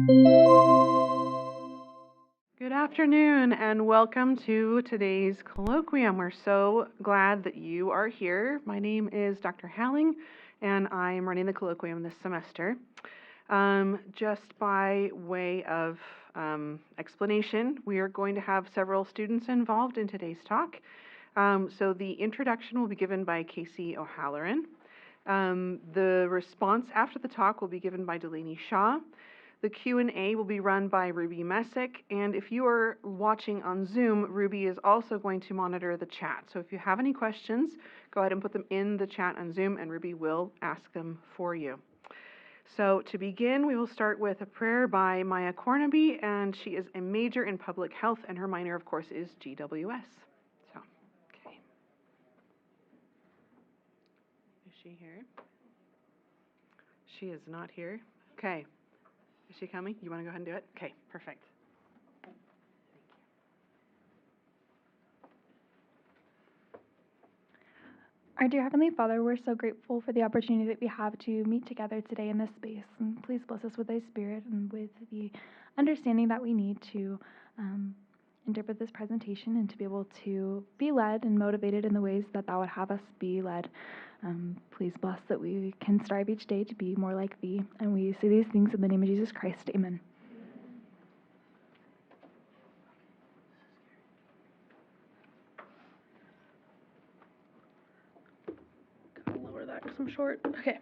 Good afternoon and welcome to today's colloquium. We're so glad that you are here. My name is Dr. Halling and I am running the colloquium this semester. Just by way of explanation, we are going to have several students involved in today's talk. So the introduction will be given by Casey O'Halloran. The response after the talk will be given by Delaney Shaw. The Q&A will be run by Ruby Messick, and if you are watching on Zoom, Ruby is also going to monitor the chat. So if you have any questions, go ahead and put them in the chat on Zoom, and Ruby will ask them for you. So to begin, we will start with a prayer by Maya Cornaby, and she is a major in public health, and her minor, of course, is GWS. So, okay. Is she here? She is not here. Okay. Is she coming? You want to go ahead and do it? Okay, perfect. Our dear Heavenly Father, we're so grateful for the opportunity that we have to meet together today in this space. And please bless us with thy Spirit and with the understanding that we need to interpret this presentation and to be able to be led and motivated in the ways that thou would have us be led. Please bless that we can strive each day to be more like thee. And we say these things in the name of Jesus Christ. Amen. Lower that because I'm short. Okay.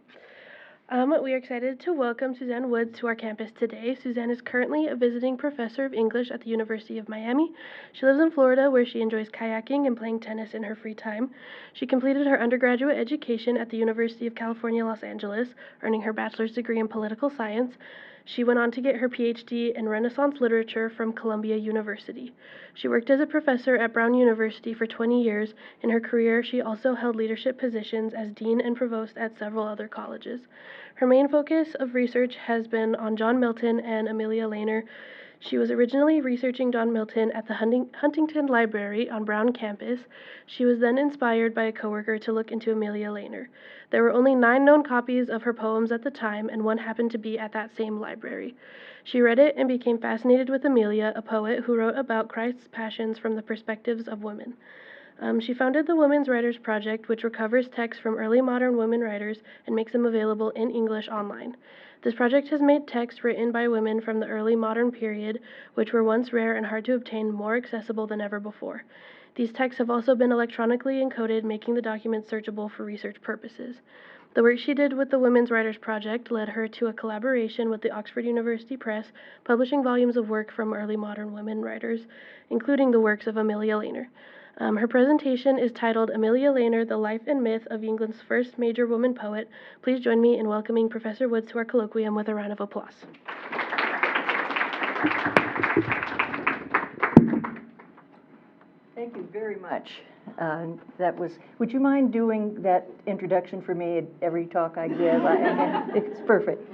We are excited to welcome Susanne Woods to our campus today. Susanne is currently a visiting professor of English at the University of Miami. She lives in Florida, where she enjoys kayaking and playing tennis in her free time. She completed her undergraduate education at the University of California, Los Angeles, earning her bachelor's degree in political science. She went on to get her PhD in Renaissance literature from Columbia University. She worked as a professor at Brown University for 20 years. In her career, she also held leadership positions as dean and provost at several other colleges. Her main focus of research has been on John Milton and Aemilia Lanyer. She was originally researching John Milton at the Huntington Library on Brown campus. She was then inspired by a coworker to look into Aemilia Lanyer. There were only 9 known copies of her poems at the time, and one happened to be at that same library. She read it and became fascinated with Aemilia, a poet who wrote about Christ's passions from the perspectives of women. She founded the Women's Writers Project, which recovers texts from early modern women writers and makes them available in English online. This project has made texts written by women from the early modern period, which were once rare and hard to obtain, more accessible than ever before. These texts have also been electronically encoded, making the documents searchable for research purposes. The work she did with the Women's Writers Project led her to a collaboration with the Oxford University Press, publishing volumes of work from early modern women writers, including the works of Aemilia Lanyer. Her presentation is titled Aemilia Lanyer, The Life and Myth of England's First Major Woman Poet. Please join me in welcoming Professor Woods to our colloquium with a round of applause. Thank you very much. Would you mind doing that introduction for me at every talk I give? It's perfect.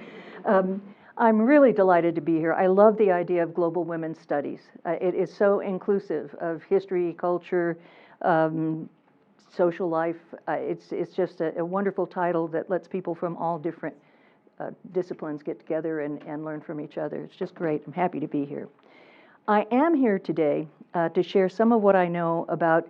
I'm really delighted to be here. I love the idea of global women's studies. It is so inclusive of history, culture, social life. It's just a wonderful title that lets people from all different disciplines get together and learn from each other. It's just great. I'm happy to be here. I am here today to share some of what I know about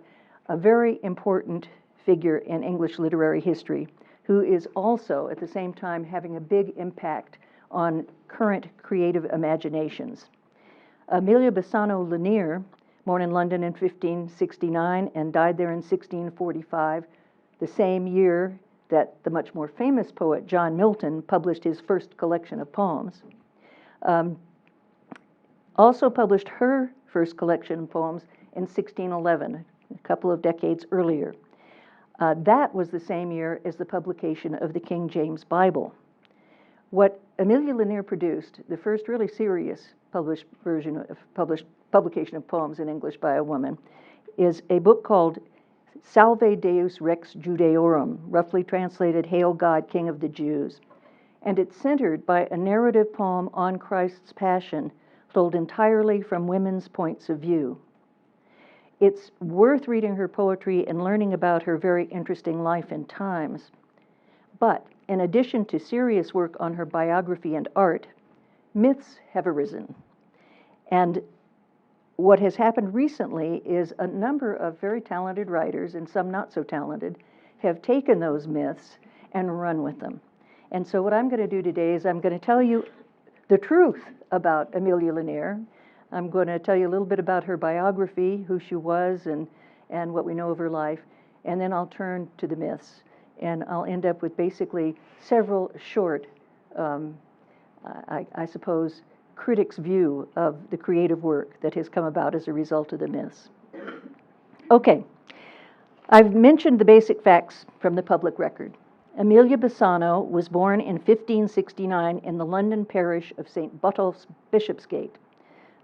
a very important figure in English literary history who is also, at the same time, having a big impact on current creative imaginations. Aemilia Bassano Lanyer, born in London in 1569 and died there in 1645, the same year that the much more famous poet John Milton published his first collection of poems. Also published her first collection of poems in 1611, a couple of decades earlier. That was the same year as the publication of the King James Bible. What Aemilia Lanyer produced, the first really serious publication of poems in English by a woman, is a book called Salve Deus Rex Judaeorum, roughly translated, Hail God, King of the Jews. And it's centered by a narrative poem on Christ's Passion, told entirely from women's points of view. It's worth reading her poetry and learning about her very interesting life and times. But in addition to serious work on her biography and art, myths have arisen. And what has happened recently is a number of very talented writers, and some not so talented, have taken those myths and run with them. And so what I'm going to do today is I'm going to tell you the truth about Aemilia Lanyer. I'm going to tell you a little bit about her biography, who she was, and what we know of her life. And then I'll turn to the myths. And I'll end up with basically several short, I suppose, critics' view of the creative work that has come about as a result of the myths. Okay, I've mentioned the basic facts from the public record. Aemilia Bassano was born in 1569 in the London parish of St. Botolph's Bishopsgate,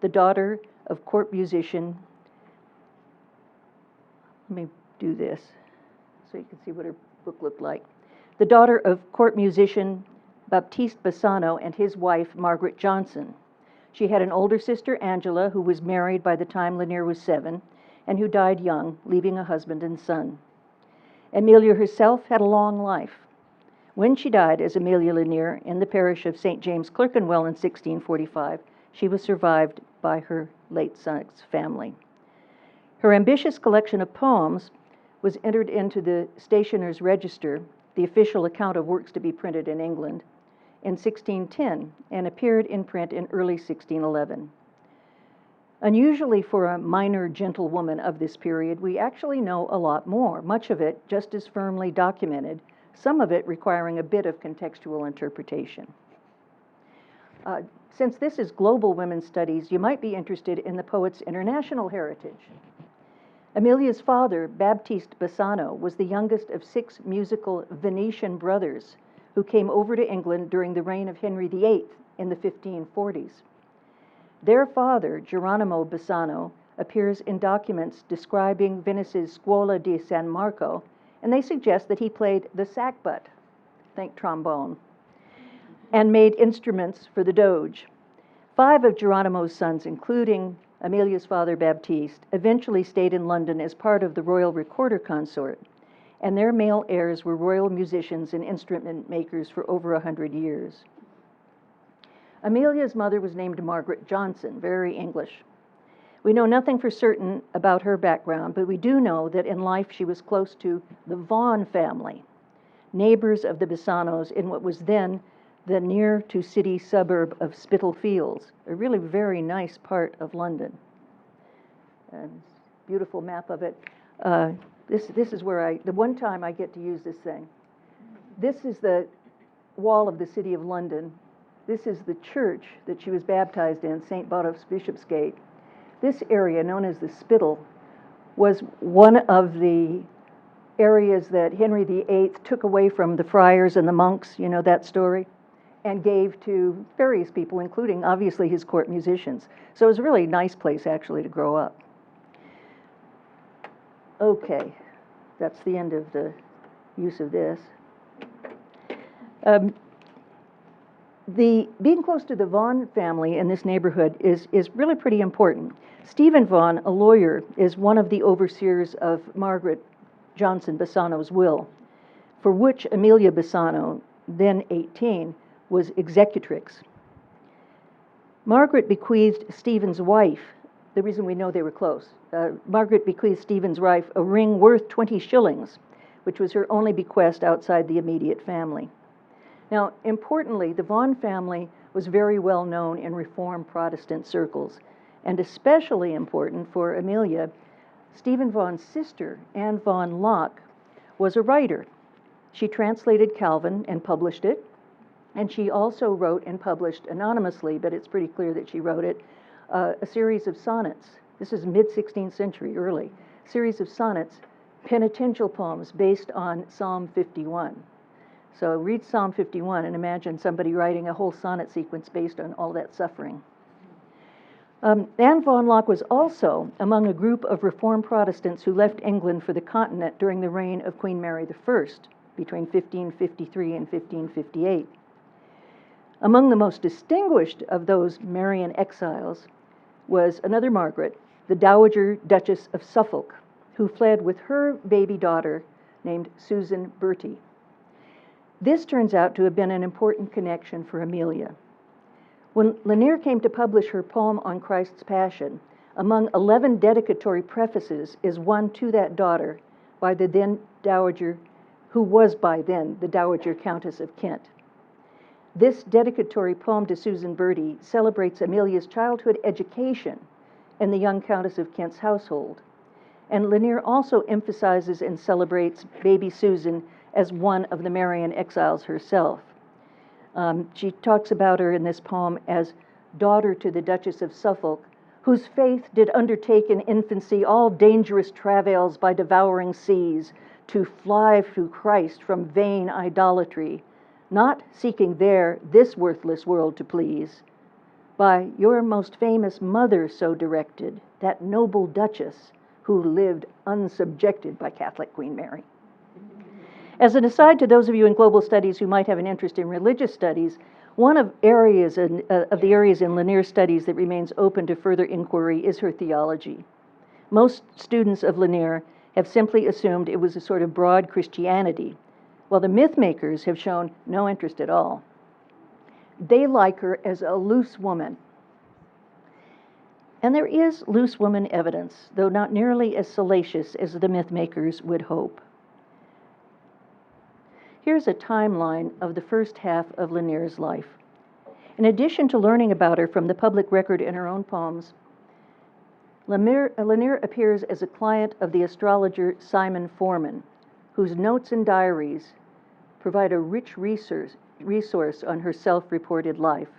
the daughter of court musician. Let me do this so you can see what her book looked like. The daughter of court musician Baptiste Bassano and his wife, Margaret Johnson. She had an older sister, Angela, who was married by the time Lanyer was 7, and who died young, leaving a husband and son. Aemilia herself had a long life. When she died as Aemilia Lanyer in the parish of St. James Clerkenwell in 1645, she was survived by her late son's family. Her ambitious collection of poems was entered into the Stationer's Register, the official account of works to be printed in England, in 1610 and appeared in print in early 1611. Unusually for a minor gentlewoman of this period, we actually know a lot more, much of it just as firmly documented, some of it requiring a bit of contextual interpretation. Since this is global women's studies, you might be interested in the poet's international heritage. Emilia's father, Baptiste Bassano, was the youngest of 6 musical Venetian brothers who came over to England during the reign of Henry VIII in the 1540s. Their father, Geronimo Bassano, appears in documents describing Venice's Scuola di San Marco, and they suggest that he played the sackbut, think trombone, and made instruments for the Doge. 5 of Geronimo's sons, including Emilia's father, Baptiste, eventually stayed in London as part of the Royal Recorder Consort, and their male heirs were royal musicians and instrument makers for over 100 years. Emilia's mother was named Margaret Johnson, very English. We know nothing for certain about her background, but we do know that in life she was close to the Vaughan family, neighbors of the Bassanos in what was then the near-to-city suburb of Spitalfields, a really very nice part of London. Beautiful map of it. This is where the one time I get to use this thing. This is the wall of the City of London. This is the church that she was baptized in, St. Botolph's Bishopsgate. This area, known as the Spittal, was one of the areas that Henry VIII took away from the friars and the monks, you know that story, and gave to various people, including obviously his court musicians. So it was a really nice place actually to grow up. Okay, that's the end of the use of this. Being close to the Vaughan family in this neighborhood is really pretty important. Stephen Vaughan, a lawyer, is one of the overseers of Margaret Johnson Bassano's will, for which Aemilia Bassano, then 18, was executrix. Margaret bequeathed Stephen's wife, the reason we know they were close, Margaret bequeathed Stephen's wife a ring worth 20 shillings, which was her only bequest outside the immediate family. Now, importantly, the Vaughan family was very well known in Reformed Protestant circles, and especially important for Aemilia, Stephen Vaughan's sister, Anne Vaughan Locke, was a writer. She translated Calvin and published it, and she also wrote and published anonymously, but it's pretty clear that she wrote it, a series of sonnets. This is mid-16th century, early. Series of sonnets, penitential poems based on Psalm 51. So read Psalm 51 and imagine somebody writing a whole sonnet sequence based on all that suffering. Anne Vaughan Locke was also among a group of Reformed Protestants who left England for the continent during the reign of Queen Mary I, between 1553 and 1558. Among the most distinguished of those Marian exiles was another Margaret, the Dowager Duchess of Suffolk, who fled with her baby daughter named Susanne Bertie. This turns out to have been an important connection for Aemilia. When Lanyer came to publish her poem on Christ's Passion, among 11 dedicatory prefaces is one to that daughter by the then Dowager, who was by then the Dowager Countess of Kent. This dedicatory poem to Susan Bertie celebrates Emilia's childhood education in the young Countess of Kent's household. And Lanyer also emphasizes and celebrates baby Susan as one of the Marian exiles herself. She talks about her in this poem as daughter to the Duchess of Suffolk, whose faith did undertake in infancy all dangerous travails by devouring seas, to fly to Christ from vain idolatry, not seeking there this worthless world to please. By your most famous mother so directed, that noble Duchess who lived unsubjected by Catholic Queen Mary. As an aside to those of you in global studies who might have an interest in religious studies, one of the areas in Lanyer's studies that remains open to further inquiry is her theology. Most students of Lanyer have simply assumed it was a sort of broad Christianity, while the myth makers have shown no interest at all. They like her as a loose woman. And there is loose woman evidence, though not nearly as salacious as the myth makers would hope. Here's a timeline of the first half of Lanyer's life. In addition to learning about her from the public record in her own poems, Lanyer appears as a client of the astrologer Simon Forman, whose notes and diaries provide a rich resource on her self-reported life.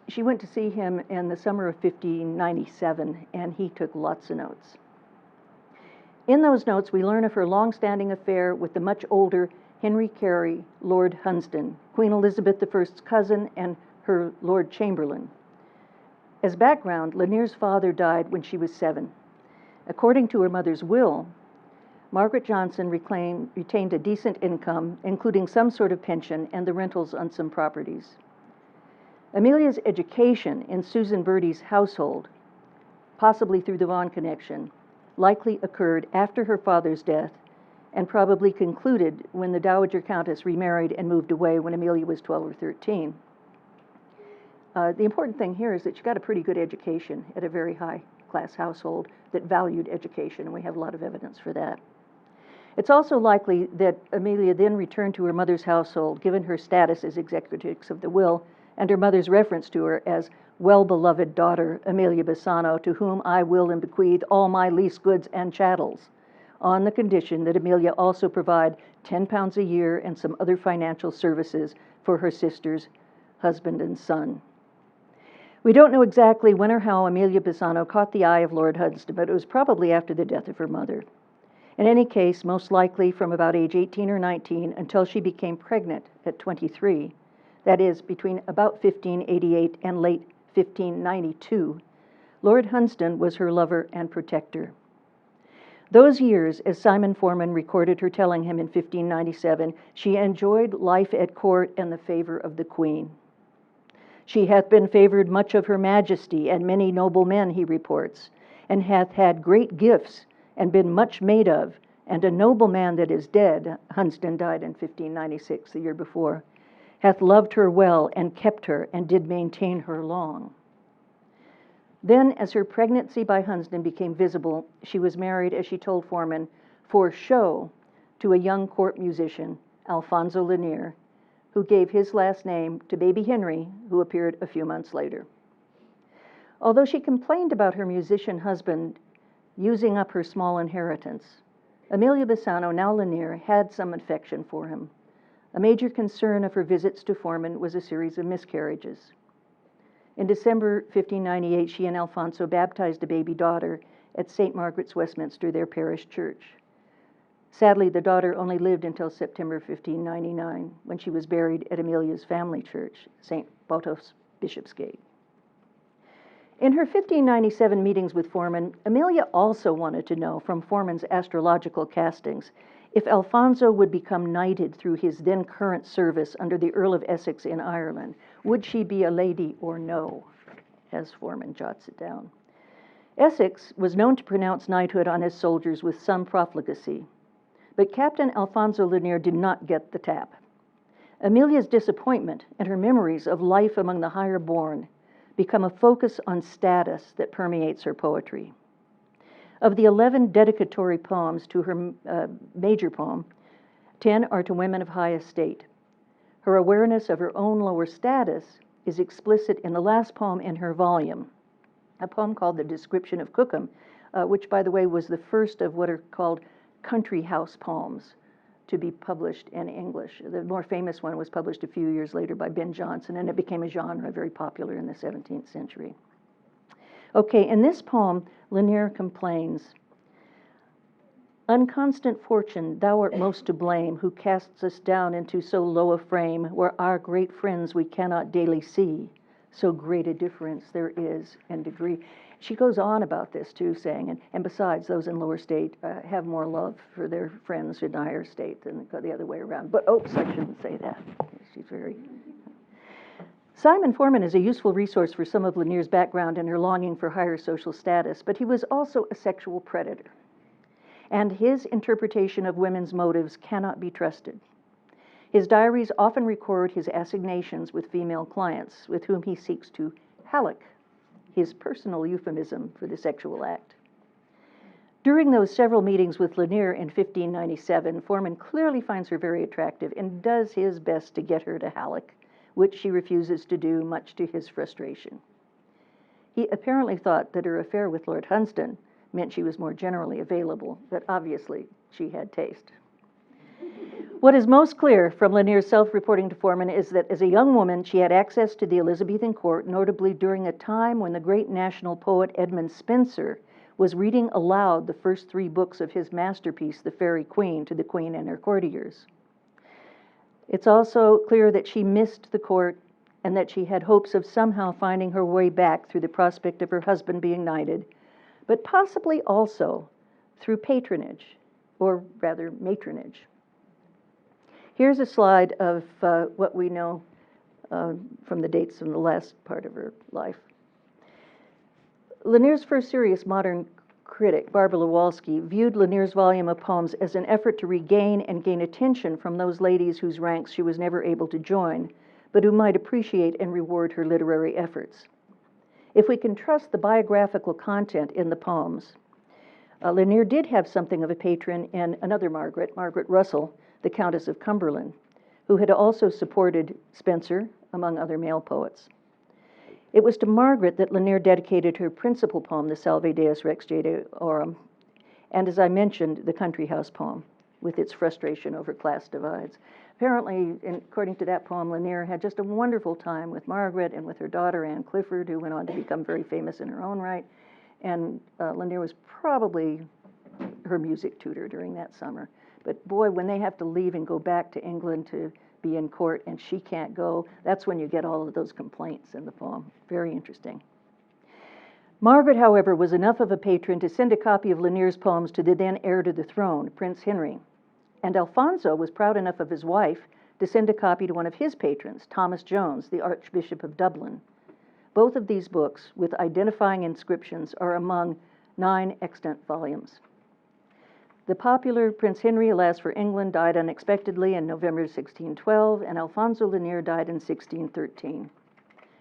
She went to see him in the summer of 1597, and he took lots of notes. In those notes, we learn of her long-standing affair with the much older Henry Carey, Lord Hunsdon, Queen Elizabeth I's cousin and her Lord Chamberlain. As background, Lanyer's father died when she was 7. According to her mother's will, Margaret Johnson retained a decent income, including some sort of pension and the rentals on some properties. Emilia's education in Susan Bertie's household, possibly through the Vaughan connection, likely occurred after her father's death and probably concluded when the Dowager Countess remarried and moved away when Aemilia was 12 or 13. The important thing here is that she got a pretty good education at a very high-class household that valued education, and we have a lot of evidence for that. It's also likely that Aemilia then returned to her mother's household, given her status as executrix of the will and her mother's reference to her as well-beloved daughter Aemilia Bassano, to whom I will and bequeath all my lease goods and chattels, on the condition that Aemilia also provide £10 a year and some other financial services for her sister's husband and son. We don't know exactly when or how Aemilia Bassano caught the eye of Lord Hunsdon, but it was probably after the death of her mother. In any case, most likely from about age 18 or 19 until she became pregnant at 23, that is, between about 1588 and late 1592, Lord Hunsdon was her lover and protector. Those years, as Simon Forman recorded her telling him in 1597, she enjoyed life at court and the favor of the Queen. She hath been favored much of her majesty and many noble men, he reports, and hath had great gifts and been much made of, and a noble man that is dead, Hunsdon died in 1596, the year before, hath loved her well and kept her and did maintain her long. Then, as her pregnancy by Hunsdon became visible, she was married, as she told Forman, for show to a young court musician, Alfonso Lanyer, who gave his last name to baby Henry, who appeared a few months later. Although she complained about her musician husband using up her small inheritance, Aemilia Bassano, now Lanyer, had some affection for him. A major concern of her visits to Forman was a series of miscarriages. In December 1598, she and Alfonso baptized a baby daughter at St. Margaret's, Westminster, their parish church. Sadly, the daughter only lived until September 1599, when she was buried at Emilia's family church, St. Botolph's Bishopsgate. In her 1597 meetings with Forman, Aemilia also wanted to know from Forman's astrological castings if Alfonso would become knighted through his then current service under the Earl of Essex in Ireland. Would she be a lady or no, as Forman jots it down. Essex was known to pronounce knighthood on his soldiers with some profligacy, but Captain Alfonso Lanyer did not get the tap. Amelia's disappointment and her memories of life among the higher born become a focus on status that permeates her poetry. Of the 11 dedicatory poems to her major poem, 10 are to women of high estate. Her awareness of her own lower status is explicit in the last poem in her volume, a poem called The Description of Cookham, which, by the way, was the first of what are called country house poems to be published in English. The more famous one was published a few years later by Ben Jonson, and it became a genre very popular in the 17th century. Okay, in this poem, Lanyer complains, "Unconstant fortune, thou art most to blame, who casts us down into so low a frame, where our great friends we cannot daily see, so great a difference there is in degree." She goes on about this too, saying, and besides, those in lower state have more love for their friends in higher state than the other way around. But oops, I shouldn't say that. She's very... Simon Forman is a useful resource for some of Lanier's background and her longing for higher social status, but he was also a sexual predator, and his interpretation of women's motives cannot be trusted. His diaries often record his assignations with female clients, with whom he seeks to hallock, his personal euphemism for the sexual act. During those several meetings with Lanyer in 1597, Forman clearly finds her very attractive and does his best to get her to hallock, which she refuses to do, much to his frustration. He apparently thought that her affair with Lord Hunsdon meant she was more generally available, but obviously she had taste. What is most clear from Lanier's self-reporting to Forman is that as a young woman, she had access to the Elizabethan court, notably during a time when the great national poet Edmund Spenser was reading aloud the first 3 books of his masterpiece, The Faerie Queene, to the Queen and her courtiers. It's also clear that she missed the court and that she had hopes of somehow finding her way back through the prospect of her husband being knighted, but possibly also through patronage, or rather matronage. Here's a slide of what we know from the dates from the last part of her life. Lanier's first serious modern critic, Barbara Lewalski, viewed Lanier's volume of poems as an effort to regain and gain attention from those ladies whose ranks she was never able to join, but who might appreciate and reward her literary efforts. If we can trust the biographical content in the poems, Lanyer did have something of a patron in another Margaret Russell, the Countess of Cumberland, who had also supported Spenser, among other male poets. It was to Margaret that Lanyer dedicated her principal poem, the Salve Deus Rex Jade Aurum, and as I mentioned, the country house poem, with its frustration over class divides. Apparently, according to that poem, Lanyer had just a wonderful time with Margaret and with her daughter, Anne Clifford, who went on to become very famous in her own right, and Lanyer was probably her music tutor during that summer. But boy, when they have to leave and go back to England to be in court and she can't go, that's when you get all of those complaints in the poem. Very interesting. Margaret, however, was enough of a patron to send a copy of Lanier's poems to the then heir to the throne, Prince Henry. And Alfonso was proud enough of his wife to send a copy to one of his patrons, Thomas Jones, the Archbishop of Dublin. Both of these books, with identifying inscriptions, are among 9 extant volumes. The popular Prince Henry, alas for England, died unexpectedly in November 1612, and Alfonso Lanyer died in 1613.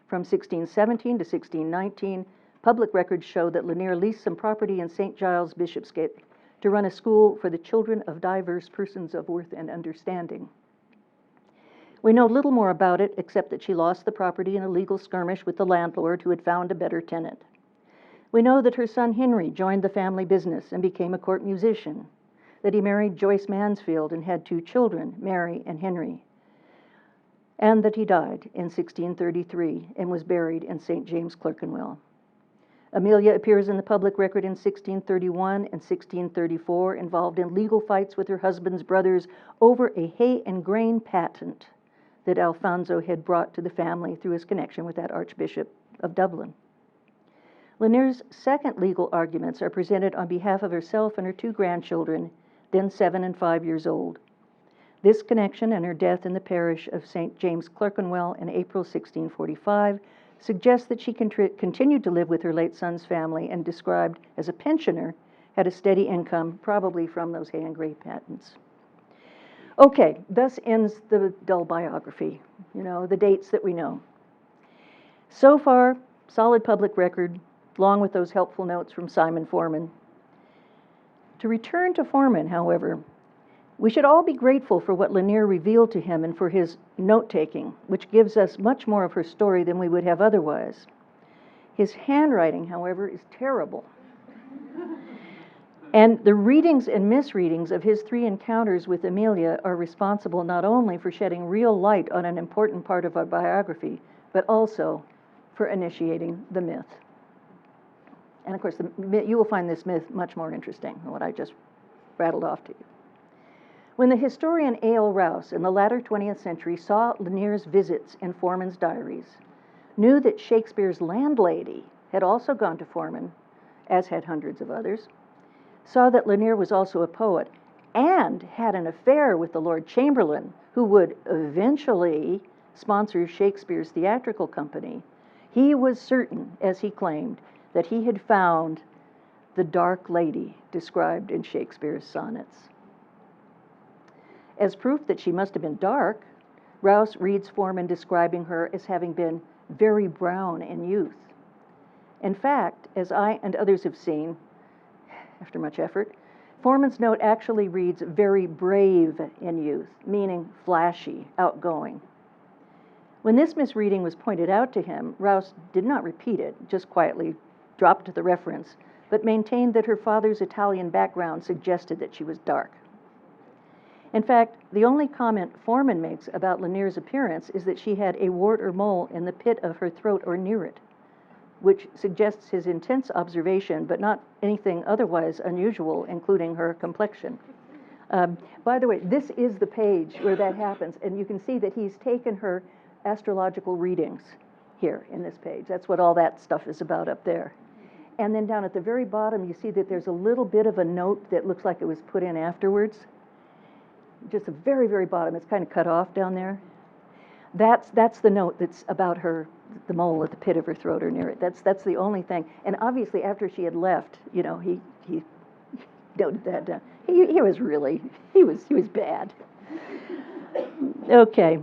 From 1617 to 1619, public records show that Lanyer leased some property in St. Giles Bishopsgate to run a school for the children of diverse persons of worth and understanding. We know little more about it, except that she lost the property in a legal skirmish with the landlord who had found a better tenant. We know that her son Henry joined the family business and became a court musician, that he married Joyce Mansfield and had 2 children, Mary and Henry, and that he died in 1633 and was buried in St. James, Clerkenwell. Aemilia appears in the public record in 1631 and 1634, involved in legal fights with her husband's brothers over a hay and grain patent that Alfonso had brought to the family through his connection with that Archbishop of Dublin. Lanier's second legal arguments are presented on behalf of herself and her 2 grandchildren, then 7 and 5 years old. This connection and her death in the parish of St. James, Clerkenwell in April 1645 suggests that she continued to live with her late son's family and, described as a pensioner, had a steady income, probably from those hay and grain patents. Okay, thus ends the dull biography, the dates that we know. So far, solid public record, along with those helpful notes from Simon Forman. To return to Forman, however, we should all be grateful for what Lanyer revealed to him and for his note-taking, which gives us much more of her story than we would have otherwise. His handwriting, however, is terrible. And the readings and misreadings of his 3 encounters with Aemilia are responsible not only for shedding real light on an important part of our biography, but also for initiating the myth. And of course, you will find this myth much more interesting than what I just rattled off to you. When the historian A.L. Rouse in the latter 20th century saw Lanyer's visits in Forman's diaries, knew that Shakespeare's landlady had also gone to Forman, as had hundreds of others, saw that Lanyer was also a poet, and had an affair with the Lord Chamberlain, who would eventually sponsor Shakespeare's theatrical company, he was certain, as he claimed, that he had found the dark lady described in Shakespeare's sonnets. As proof that she must have been dark, Rouse reads Forman describing her as having been very brown in youth. In fact, as I and others have seen, after much effort, Forman's note actually reads very brave in youth, meaning flashy, outgoing. When this misreading was pointed out to him, Rouse did not repeat it, just quietly dropped the reference, but maintained that her father's Italian background suggested that she was dark. In fact, the only comment Forman makes about Lanier's appearance is that she had a wart or mole in the pit of her throat or near it, which suggests his intense observation, but not anything otherwise unusual, including her complexion. By the way, this is the page where that happens, and you can see that he's taken her astrological readings here in this page. That's what all that stuff is about up there. And then down at the very bottom, you see that there's a little bit of a note that looks like it was put in afterwards. Just the very, very bottom, it's kind of cut off down there. That's the note that's about her, the mole at the pit of her throat or near it. That's the only thing. And obviously, after she had left, he noted that down. He was bad. Okay.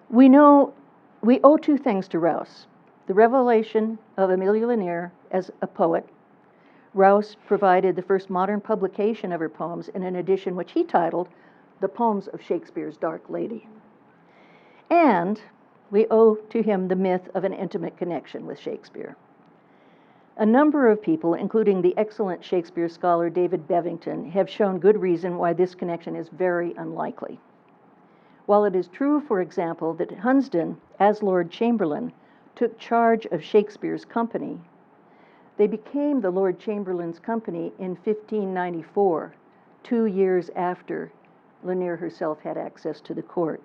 We owe 2 things to Rouse: the revelation of Aemilia Lanyer as a poet. Rouse provided the first modern publication of her poems in an edition which he titled "The Poems of Shakespeare's Dark Lady." And we owe to him the myth of an intimate connection with Shakespeare. A number of people, including the excellent Shakespeare scholar David Bevington, have shown good reason why this connection is very unlikely. While it is true, for example, that Hunsdon, as Lord Chamberlain, took charge of Shakespeare's company, they became the Lord Chamberlain's company in 1594, 2 years after Lanyer herself had access to the court.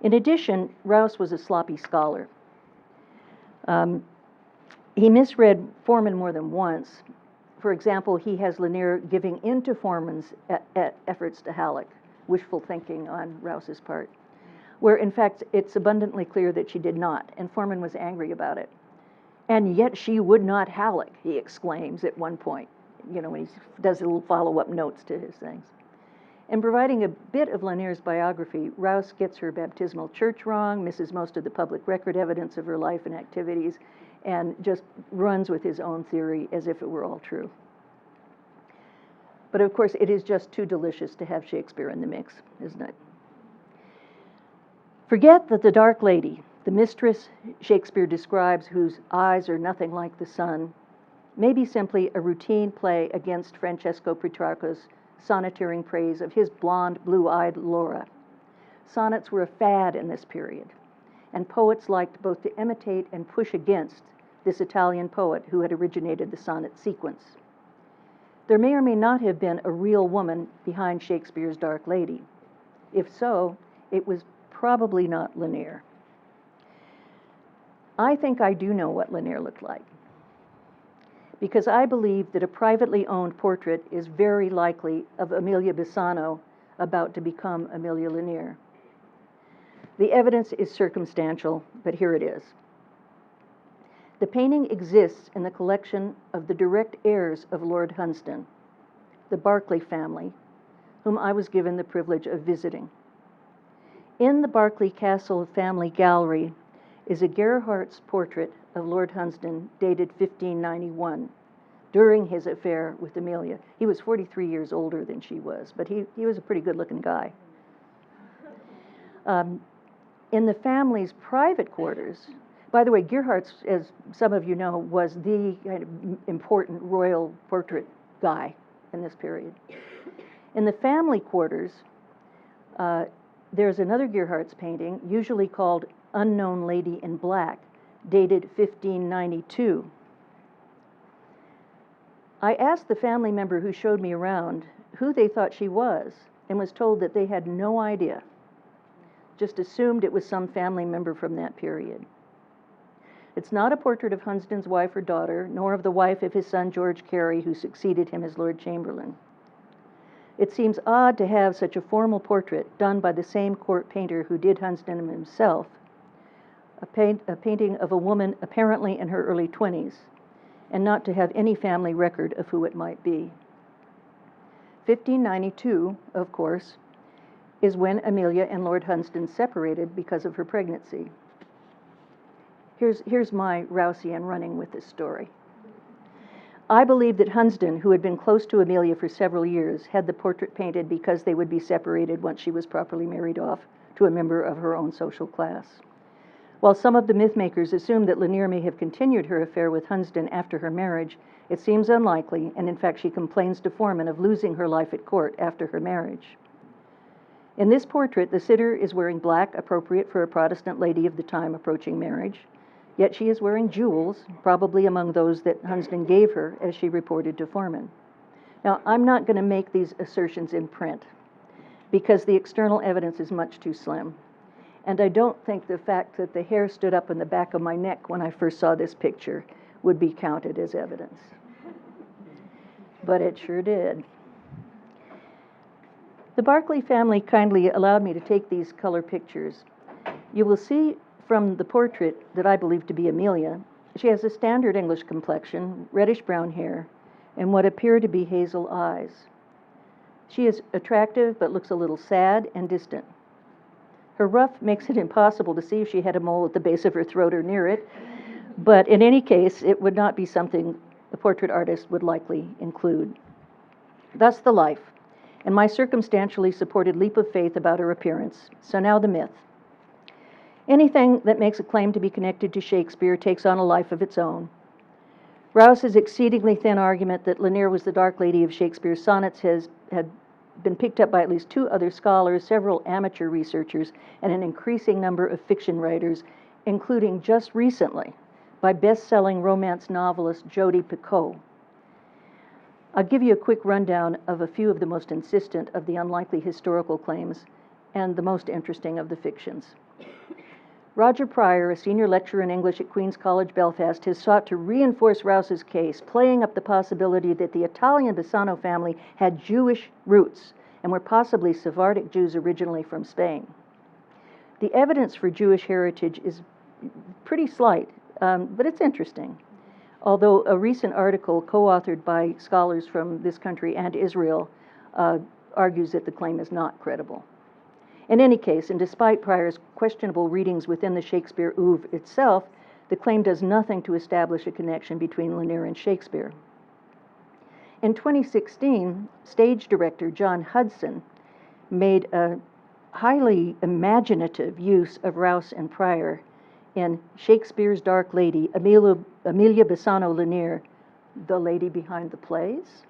In addition, Rouse was a sloppy scholar. He misread Forman more than once. For example, he has Lanyer giving in to Forman's efforts to Halleck, wishful thinking on Rouse's part, where in fact it's abundantly clear that she did not, and Forman was angry about it. And yet she would not Halleck, he exclaims at one point, when he does little follow-up notes to his things. In providing a bit of Lanier's biography, Rouse gets her baptismal church wrong, misses most of the public record evidence of her life and activities, and just runs with his own theory as if it were all true. But of course, it is just too delicious to have Shakespeare in the mix, isn't it? Forget that the dark lady, the mistress Shakespeare describes, whose eyes are nothing like the sun, may be simply a routine play against Francesco Petrarca's sonneteering praise of his blonde, blue-eyed Laura. Sonnets were a fad in this period, and poets liked both to imitate and push against this Italian poet who had originated the sonnet sequence. There may or may not have been a real woman behind Shakespeare's Dark Lady. If so, it was probably not Lanyer. I think I do know what Lanyer looked like, because I believe that a privately owned portrait is very likely of Aemilia Bassano about to become Aemilia Lanyer. The evidence is circumstantial, but here it is. The painting exists in the collection of the direct heirs of Lord Hunsdon, the Berkeley family, whom I was given the privilege of visiting. In the Berkeley Castle family gallery is a Gerhardt's portrait of Lord Hunsdon dated 1591, during his affair with Aemilia. He was 43 years older than she was, but he was a pretty good-looking guy. In the family's private quarters, by the way, Gerhardt's, as some of you know, was the kind of important royal portrait guy in this period. In the family quarters, there's another Gerhardt's painting, usually called Unknown Lady in Black, dated 1592. I asked the family member who showed me around who they thought she was, and was told that they had no idea. Just assumed it was some family member from that period. It's not a portrait of Hunsdon's wife or daughter, nor of the wife of his son George Carey, who succeeded him as Lord Chamberlain. It seems odd to have such a formal portrait done by the same court painter who did Hunsdon himself, a painting of a woman apparently in her early 20s, and not to have any family record of who it might be. 1592, of course, is when Aemilia and Lord Hunsdon separated because of her pregnancy. Here's my Rousean running with this story. I believe that Hunsdon, who had been close to Aemilia for several years, had the portrait painted because they would be separated once she was properly married off to a member of her own social class. While some of the mythmakers assume that Lanyer may have continued her affair with Hunsdon after her marriage, it seems unlikely, and in fact she complains to Forman of losing her life at court after her marriage. In this portrait, the sitter is wearing black, appropriate for a Protestant lady of the time approaching marriage, yet she is wearing jewels, probably among those that Hunsdon gave her, as she reported to Forman. Now, I'm not going to make these assertions in print, because the external evidence is much too slim. And I don't think the fact that the hair stood up in the back of my neck when I first saw this picture would be counted as evidence. But it sure did. The Berkeley family kindly allowed me to take these color pictures. You will see from the portrait that I believe to be Aemilia, she has a standard English complexion, reddish-brown hair, and what appear to be hazel eyes. She is attractive but looks a little sad and distant. Her ruff makes it impossible to see if she had a mole at the base of her throat or near it, but in any case, it would not be something the portrait artist would likely include. Thus the life, and my circumstantially supported leap of faith about her appearance. So now the myth. Anything that makes a claim to be connected to Shakespeare takes on a life of its own. Rouse's exceedingly thin argument that Lanyer was the dark lady of Shakespeare's sonnets had been picked up by at least 2 other scholars, several amateur researchers, and an increasing number of fiction writers, including just recently by best-selling romance novelist Jodi Picoult. I'll give you a quick rundown of a few of the most insistent of the unlikely historical claims and the most interesting of the fictions. Roger Pryor, a senior lecturer in English at Queen's College Belfast, has sought to reinforce Rouse's case, playing up the possibility that the Italian Bassano family had Jewish roots and were possibly Sephardic Jews originally from Spain. The evidence for Jewish heritage is pretty slight, but it's interesting. Although a recent article co-authored by scholars from this country and Israel argues that the claim is not credible. In any case, and despite Pryor's questionable readings within the Shakespeare oeuvre itself, the claim does nothing to establish a connection between Lanyer and Shakespeare. In 2016, stage director John Hudson made a highly imaginative use of Rouse and Pryor in Shakespeare's Dark Lady, Aemilia Bassano Lanyer, the lady behind the plays.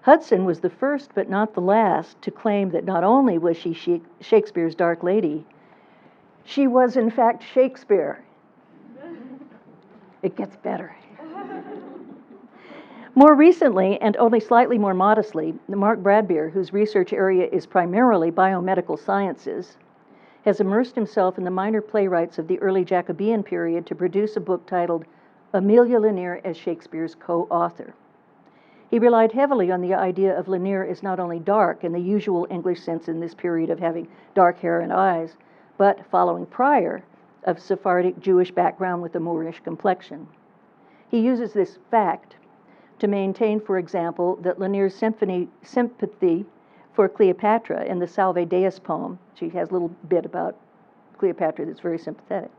Hudson was the first but not the last to claim that not only was she Shakespeare's Dark Lady, she was in fact Shakespeare. It gets better. More recently, and only slightly more modestly, Mark Bradbeer, whose research area is primarily biomedical sciences, has immersed himself in the minor playwrights of the early Jacobean period to produce a book titled Aemilia Lanyer as Shakespeare's co-author. He relied heavily on the idea of Lanyer as not only dark in the usual English sense in this period of having dark hair and eyes, but, following Pryor, of Sephardic Jewish background with a Moorish complexion. He uses this fact to maintain, for example, that Lanyer's sympathy for Cleopatra in the Salve Deus poem. She has a little bit about Cleopatra that's very sympathetic.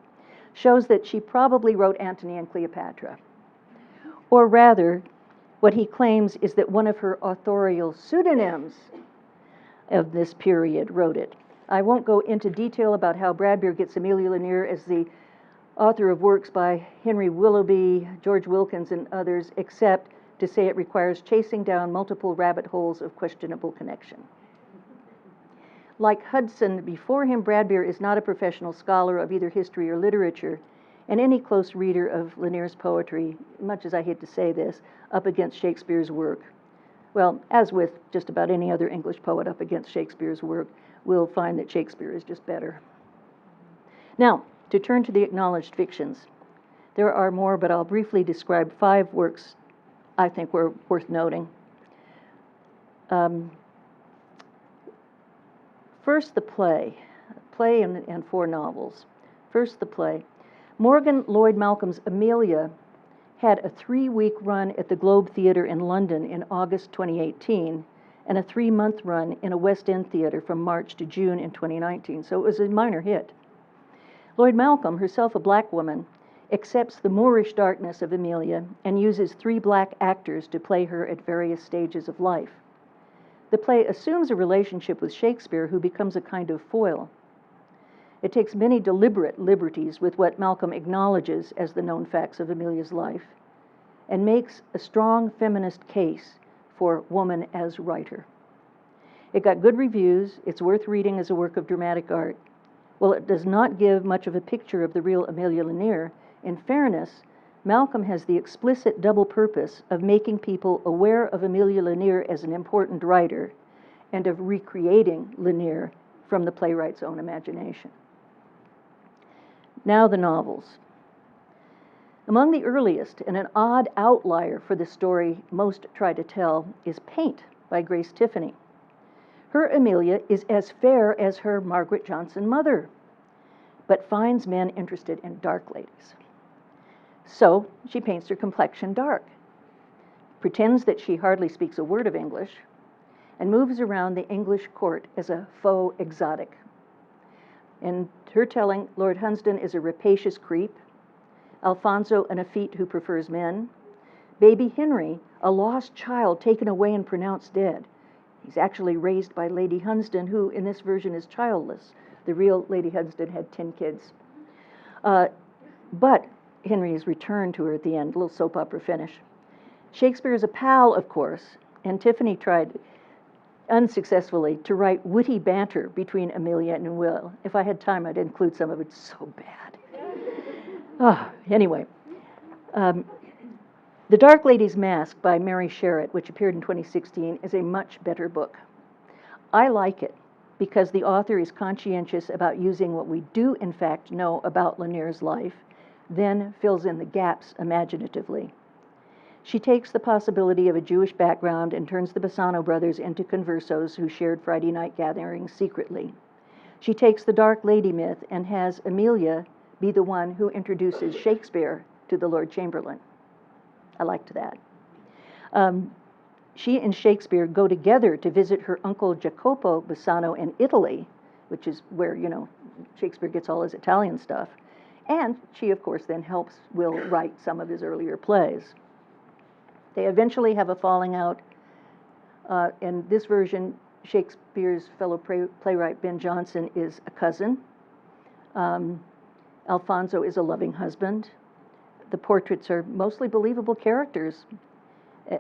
Shows that she probably wrote Antony and Cleopatra. Or rather, what he claims is that one of her authorial pseudonyms of this period wrote it. I won't go into detail about how Bradbeer gets Aemilia Lanyer as the author of works by Henry Willoughby, George Wilkins, and others, except to say it requires chasing down multiple rabbit holes of questionable connection. Like Hudson before him, Bradbeer is not a professional scholar of either history or literature, and any close reader of Lanier's poetry, much as I hate to say this, up against Shakespeare's work, well, as with just about any other English poet up against Shakespeare's work, will find that Shakespeare is just better. Now, to turn to the acknowledged fictions. There are more, but I'll briefly describe 5 works I think were worth noting. First, the play and 4 novels. First, the play. Morgan Lloyd Malcolm's Aemilia had a 3-week run at the Globe Theatre in London in August 2018 and a 3-month run in a West End theatre from March to June in 2019, so it was a minor hit. Lloyd Malcolm, herself a black woman, accepts the Moorish darkness of Aemilia and uses 3 black actors to play her at various stages of life. The play assumes a relationship with Shakespeare, who becomes a kind of foil. It takes many deliberate liberties with what Malcolm acknowledges as the known facts of Emilia's life and makes a strong feminist case for woman as writer. It got good reviews. It's worth reading as a work of dramatic art. While it does not give much of a picture of the real Aemilia Lanyer, in fairness, Malcolm has the explicit double purpose of making people aware of Aemilia Lanyer as an important writer and of recreating Lanyer from the playwright's own imagination. Now the novels. Among the earliest, and an odd outlier for the story most try to tell, is Paint by Grace Tiffany. Her Aemilia is as fair as her Margaret Johnson mother, but finds men interested in dark ladies. So she paints her complexion dark, pretends that she hardly speaks a word of English, and moves around the English court as a faux exotic. In her telling, Lord Hunsdon is a rapacious creep, Alfonso an effete who prefers men, baby Henry a lost child taken away and pronounced dead. He's actually raised by Lady Hunsdon, who in this version is childless. The real Lady Hunsdon had 10 kids. But Henry is returned to her at the end, a little soap opera finish. Shakespeare is a pal, of course, and Tiffany tried unsuccessfully to write witty banter between Aemilia and Will. If I had time, I'd include some of it. It's so bad. Anyway, The Dark Lady's Mask by Mary Sherratt, which appeared in 2016, is a much better book. I like it because the author is conscientious about using what we do in fact know about Lanier's life, then fills in the gaps imaginatively. She takes the possibility of a Jewish background and turns the Bassano brothers into conversos who shared Friday night gatherings secretly. She takes the Dark Lady myth and has Aemilia be the one who introduces Shakespeare to the Lord Chamberlain. I liked that. She and Shakespeare go together to visit her uncle Jacopo Bassano in Italy, which is where, Shakespeare gets all his Italian stuff. And she, of course, then helps Will write some of his earlier plays. They eventually have a falling out. In this version, Shakespeare's fellow playwright Ben Jonson is a cousin. Alfonso is a loving husband. The portraits are mostly believable characters.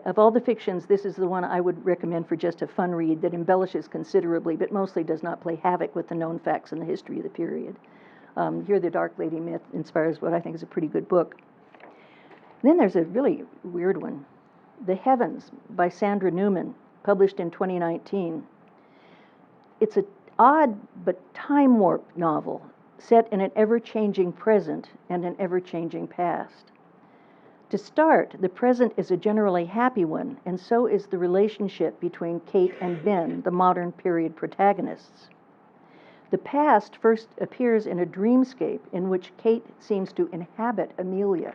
Of all the fictions, this is the one I would recommend for just a fun read that embellishes considerably, but mostly does not play havoc with the known facts and the history of the period. Here, the Dark Lady myth inspires what I think is a pretty good book. Then there's a really weird one, The Heavens by Sandra Newman, published in 2019. It's an odd but time warp novel set in an ever-changing present and an ever-changing past. To start, the present is a generally happy one, and so is the relationship between Kate and Ben, the modern period protagonists. The past first appears in a dreamscape in which Kate seems to inhabit Aemilia.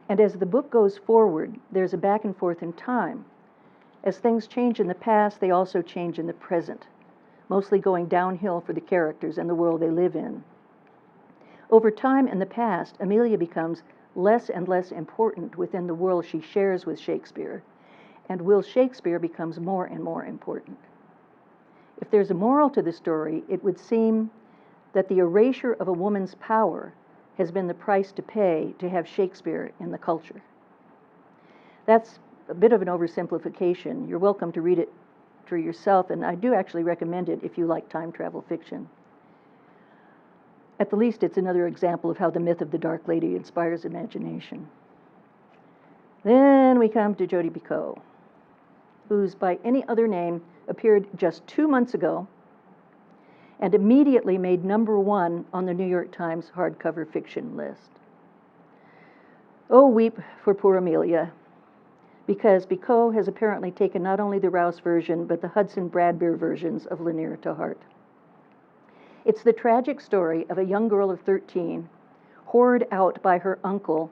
And as the book goes forward, there's a back and forth in time. As things change in the past, they also change in the present, mostly going downhill for the characters and the world they live in. Over time in the past, Aemilia becomes less and less important within the world she shares with Shakespeare, and Will Shakespeare becomes more and more important. If there's a moral to the story, it would seem that the erasure of a woman's power has been the price to pay to have Shakespeare in the culture. That's a bit of an oversimplification. You're welcome to read it for yourself, and I do actually recommend it if you like time travel fiction. At the least, it's another example of how the myth of the Dark Lady inspires imagination. Then we come to Jodi Picoult, whose by any other name appeared just 2 months ago and immediately made #1 on the New York Times hardcover fiction list. Oh, weep for poor Aemilia, because Picoult has apparently taken not only the Rouse version, but the Hudson Bradbeer versions of Lanyer to heart. It's the tragic story of a young girl of 13, whored out by her uncle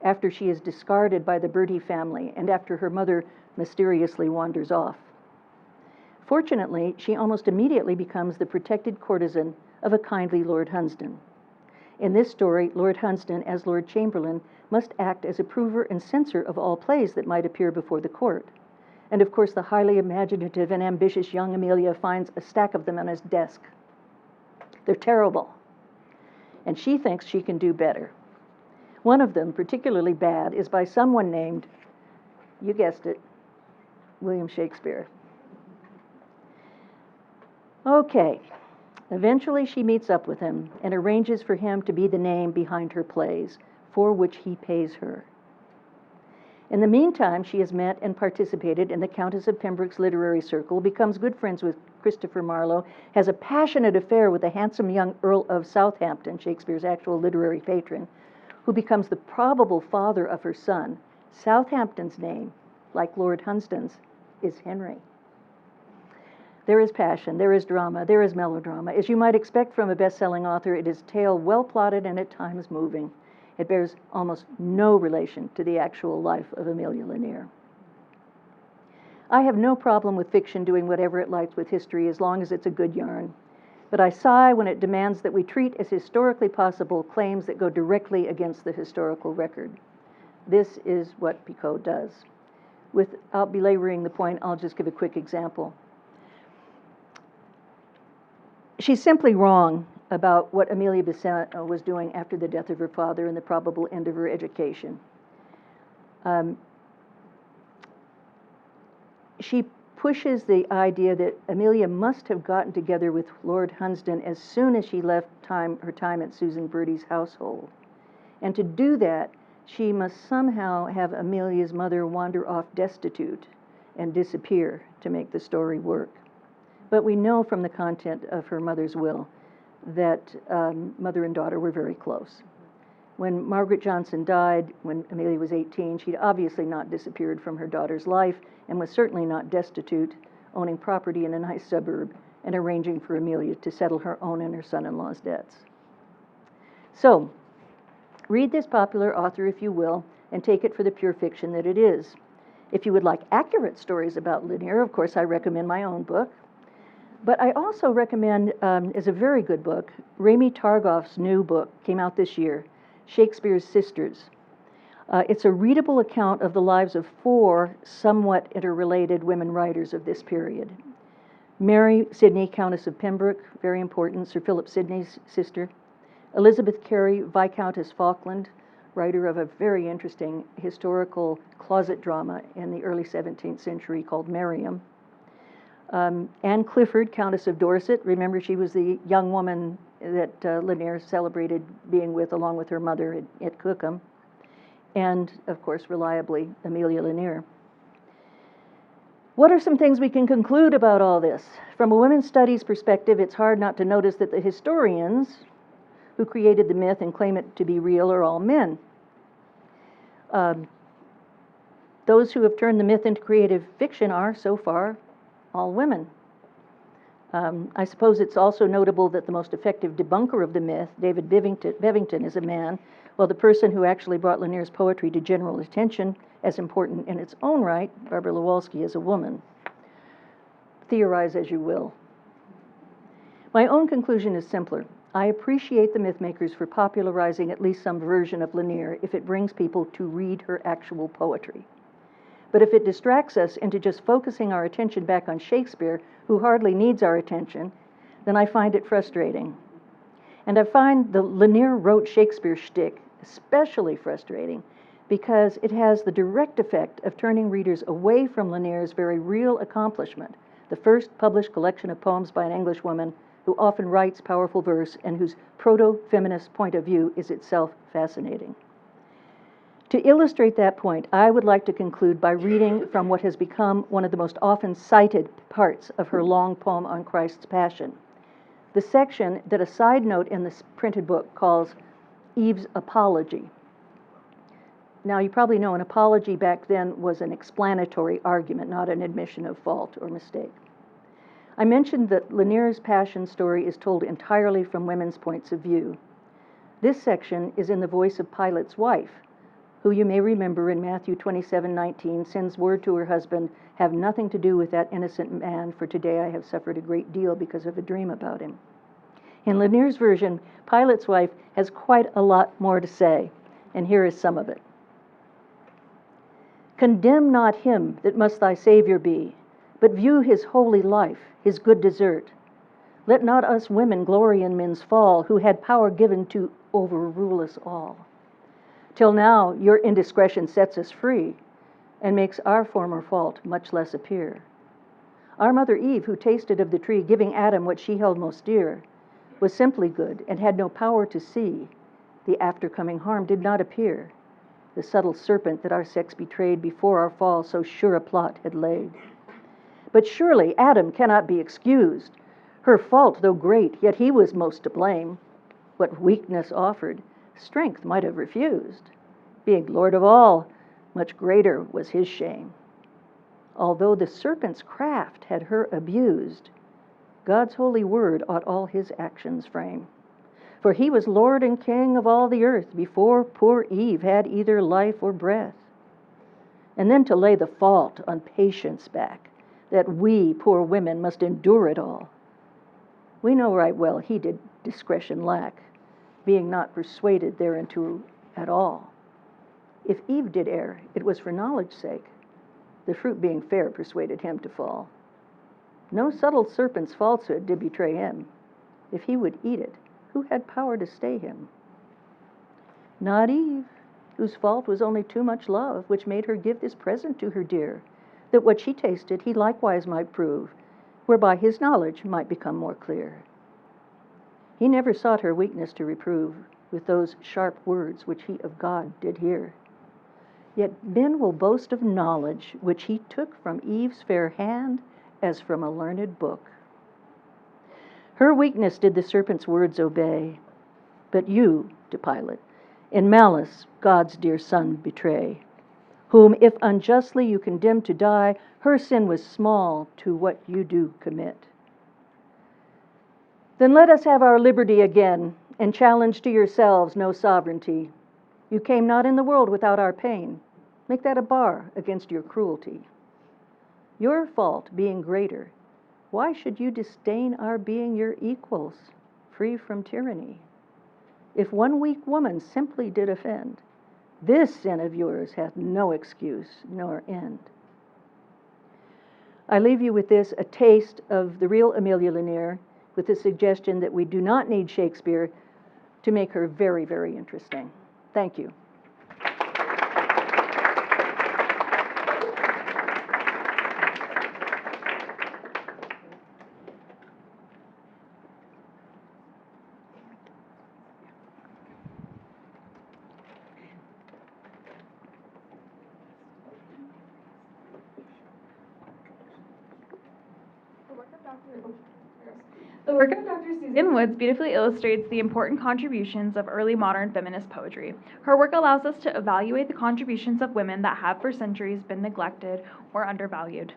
after she is discarded by the Bertie family and after her mother mysteriously wanders off. Fortunately, she almost immediately becomes the protected courtesan of a kindly Lord Hunsdon. In this story, Lord Hunsdon, as Lord Chamberlain, must act as approver and censor of all plays that might appear before the court. And of course, the highly imaginative and ambitious young Aemilia finds a stack of them on his desk. They're terrible, and she thinks she can do better. One of them, particularly bad, is by someone named, you guessed it, William Shakespeare. Okay, eventually she meets up with him and arranges for him to be the name behind her plays, for which he pays her. In the meantime, she has met and participated in the Countess of Pembroke's literary circle, becomes good friends with Christopher Marlowe, has a passionate affair with the handsome young Earl of Southampton, Shakespeare's actual literary patron, who becomes the probable father of her son. Southampton's name, like Lord Hunsdon's, is Henry. There is passion, there is drama, there is melodrama. As you might expect from a best-selling author, it is a tale well plotted and at times moving. It bears almost no relation to the actual life of Aemilia Lanyer. I have no problem with fiction doing whatever it likes with history as long as it's a good yarn. But I sigh when it demands that we treat as historically possible claims that go directly against the historical record. This is what Picoult does. Without belaboring the point, I'll just give a quick example. She's simply wrong about what Aemilia was doing after the death of her father and the probable end of her education. She pushes the idea that Aemilia must have gotten together with Lord Hunsdon as soon as she left her time at Susan Bertie's household. And to do that, she must somehow have Amelia's mother wander off destitute and disappear to make the story work. But we know from the content of her mother's will that mother and daughter were very close. When Margaret Johnson died, when Aemilia was 18, she'd obviously not disappeared from her daughter's life and was certainly not destitute, owning property in a nice suburb and arranging for Aemilia to settle her own and her son-in-law's debts. So, read this popular author if you will, and take it for the pure fiction that it is. If you would like accurate stories about Lanyer, of course I recommend my own book. But I also recommend, as a very good book, Rami Targoff's new book, came out this year, Shakespeare's Sisters. It's a readable account of the lives of 4 somewhat interrelated women writers of this period. Mary Sidney, Countess of Pembroke, very important, Sir Philip Sidney's sister. Elizabeth Carey, Viscountess Falkland, writer of a very interesting historical closet drama in the early 17th century called Mariam. Anne Clifford, Countess of Dorset. Remember, she was the young woman that Lanyer celebrated being with along with her mother at Cookham. And, of course, reliably, Aemilia Lanyer. What are some things we can conclude about all this? From a women's studies perspective, it's hard not to notice that the historians who created the myth and claim it to be real are all men. Those who have turned the myth into creative fiction are, so far, all women. I suppose it's also notable that the most effective debunker of the myth, David Bevington, is a man, while the person who actually brought Lanyer's poetry to general attention as important in its own right. Barbara Lewalski is a woman. Theorize as you will. My own conclusion is simpler. I appreciate the mythmakers for popularizing at least some version of Lanyer if it brings people to read her actual poetry. But if it distracts us into just focusing our attention back on Shakespeare, who hardly needs our attention, then I find it frustrating. And I find the Lanyer wrote Shakespeare shtick especially frustrating because it has the direct effect of turning readers away from Lanier's very real accomplishment, the first published collection of poems by an English woman who often writes powerful verse and whose proto-feminist point of view is itself fascinating. To illustrate that point, I would like to conclude by reading from what has become one of the most often cited parts of her long poem on Christ's Passion, the section that a side note in this printed book calls Eve's Apology. Now, you probably know an apology back then was an explanatory argument, not an admission of fault or mistake. I mentioned that Lanier's passion story is told entirely from women's points of view. This section is in the voice of Pilate's wife, who you may remember in Matthew 27:19 sends word to her husband, "Have nothing to do with that innocent man, for today I have suffered a great deal because of a dream about him." In Lanier's version, Pilate's wife has quite a lot more to say, and here is some of it. "Condemn not him that must thy Savior be, but view his holy life, his good desert. Let not us women glory in men's fall, who had power given to overrule us all. Till now your indiscretion sets us free, and makes our former fault much less appear. Our mother Eve, who tasted of the tree, giving Adam what she held most dear, was simply good, and had no power to see. The after-coming harm did not appear. The subtle serpent that our sex betrayed before our fall so sure a plot had laid. But surely Adam cannot be excused. Her fault, though great, yet he was most to blame. What weakness offered, strength might have refused. Being Lord of all, much greater was his shame. Although the serpent's craft had her abused, God's holy word ought all his actions frame. For he was Lord and King of all the earth before poor Eve had either life or breath. And then to lay the fault on patience back, that we poor women must endure it all. We know right well he did discretion lack, being not persuaded thereunto at all. If Eve did err, it was for knowledge's sake. The fruit being fair persuaded him to fall. No subtle serpent's falsehood did betray him. If he would eat it, who had power to stay him? Not Eve, whose fault was only too much love, which made her give this present to her dear, that what she tasted he likewise might prove, whereby his knowledge might become more clear. He never sought her weakness to reprove with those sharp words which he of God did hear. Yet men will boast of knowledge which he took from Eve's fair hand as from a learned book. Her weakness did the serpent's words obey, but you, to Pilate, in malice God's dear Son betray, whom if unjustly you condemned to die, her sin was small to what you do commit. Then let us have our liberty again, and challenge to yourselves no sovereignty. You came not in the world without our pain. Make that a bar against your cruelty. Your fault being greater, why should you disdain our being your equals, free from tyranny? If one weak woman simply did offend, this sin of yours hath no excuse nor end. I leave you with this, a taste of the real Aemilia Lanyer, with the suggestion that we do not need Shakespeare to make her very, very interesting. Thank you. The work of Dr. Susanne Woods beautifully illustrates the important contributions of early modern feminist poetry. Her work allows us to evaluate the contributions of women that have for centuries been neglected or undervalued.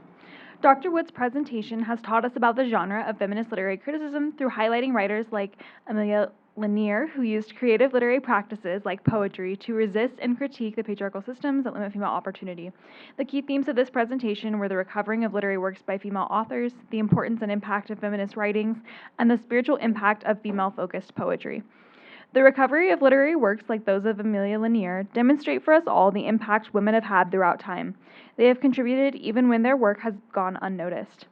Dr. Woods' presentation has taught us about the genre of feminist literary criticism through highlighting writers like Aemilia Lanyer, who used creative literary practices like poetry to resist and critique the patriarchal systems that limit female opportunity. The key themes of this presentation were the recovering of literary works by female authors, the importance and impact of feminist writings, and the spiritual impact of female-focused poetry. The recovery of literary works like those of Aemilia Lanyer demonstrate for us all the impact women have had throughout time. They have contributed even when their work has gone unnoticed.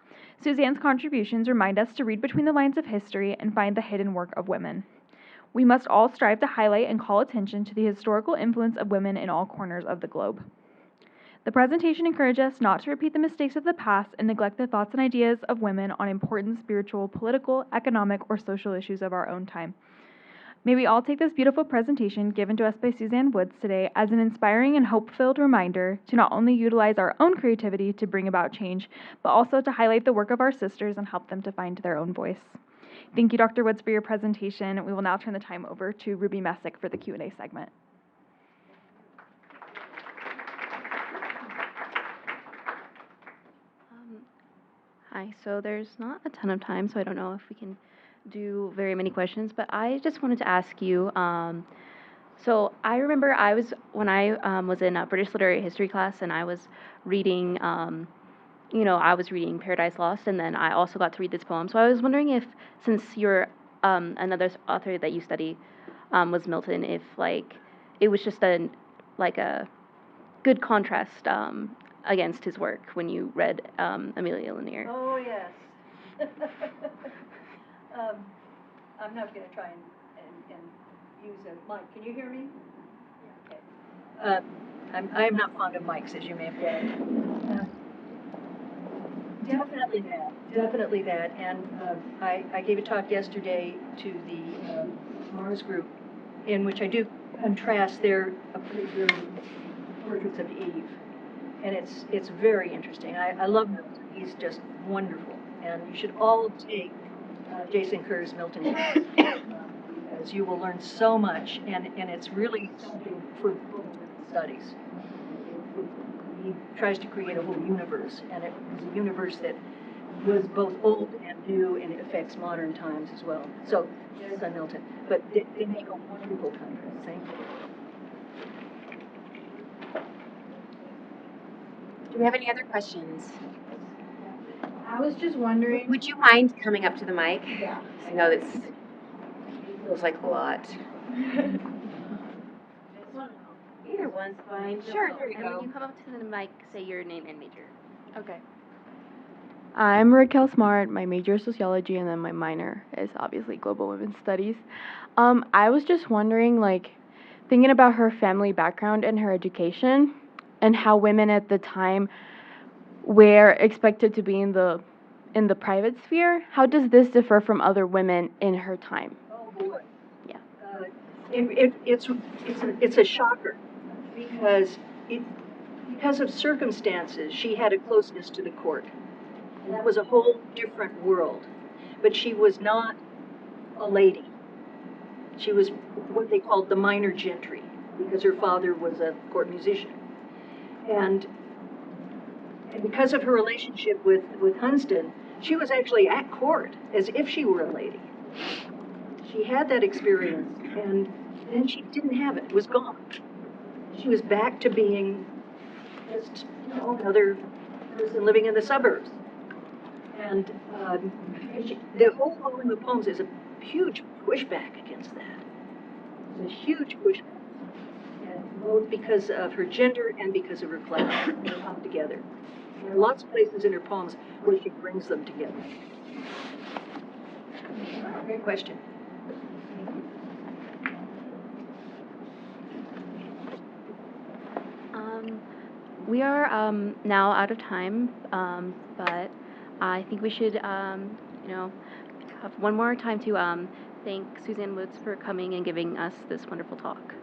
Susanne's contributions remind us to read between the lines of history and find the hidden work of women. We must all strive to highlight and call attention to the historical influence of women in all corners of the globe. The presentation encourages us not to repeat the mistakes of the past and neglect the thoughts and ideas of women on important spiritual, political, economic, or social issues of our own time. May we all take this beautiful presentation given to us by Susanne Woods today as an inspiring and hope-filled reminder to not only utilize our own creativity to bring about change, but also to highlight the work of our sisters and help them to find their own voice. Thank you, Dr. Woods, for your presentation. We will now turn the time over to Ruby Messick for the Q&A segment. Hi, so there's not a ton of time, so I don't know if we can do very many questions, but I just wanted to ask you, so I remember when I was in a British literary history class and I was reading, I was reading Paradise Lost, and then I also got to read this poem. So I was wondering if, since you're another author that you study was Milton, if it was just a good contrast against his work when you read Aemilia Lanyer. Oh, yes. I'm not going to try and use a mic. Can you hear me? Yeah. Okay. I'm not fond of mics, as you may have guessed. Definitely that. And I gave a talk yesterday to the Mars group, in which I do contrast their portraits of Eve. And it's very interesting. I love Milton. He's just wonderful. And you should all take Jason Kerr's Milton class, because you will learn so much, and it's really something for studies. He tries to create a whole universe, and it was a universe that was both old and new, and it affects modern times as well. So, yes, on Milton. But they make a wonderful contrast. Thank you. Do we have any other questions? I was just wondering. Would you mind coming up to the mic? Yeah. I know this feels like a lot. Either one's fine. Sure, there you And go. when you come up to the mic, say your name and major. Okay. I'm Raquel Smart. My major is sociology, and then my minor is obviously global women's studies. I was just wondering, thinking about her family background and her education, and how women at the time were expected to be in the private sphere. How does this differ from other women in her time? Oh boy. Yeah. It's a shocker, because of circumstances, she had a closeness to the court. And that was a whole different world. But she was not a lady. She was what they called the minor gentry, because her father was a court musician. And because of her relationship with Hunsdon, she was actually at court as if she were a lady. She had that experience, and then she didn't have it. It was gone. She was back to being just, another person living in the suburbs. And the whole volume of poems is a huge pushback against that. It's a huge pushback. And both because of her gender and because of her class. They come together. There are lots of places in her poems where she brings them together. Great question. We are now out of time, but I think we should, have one more time to thank Susanne Woods for coming and giving us this wonderful talk.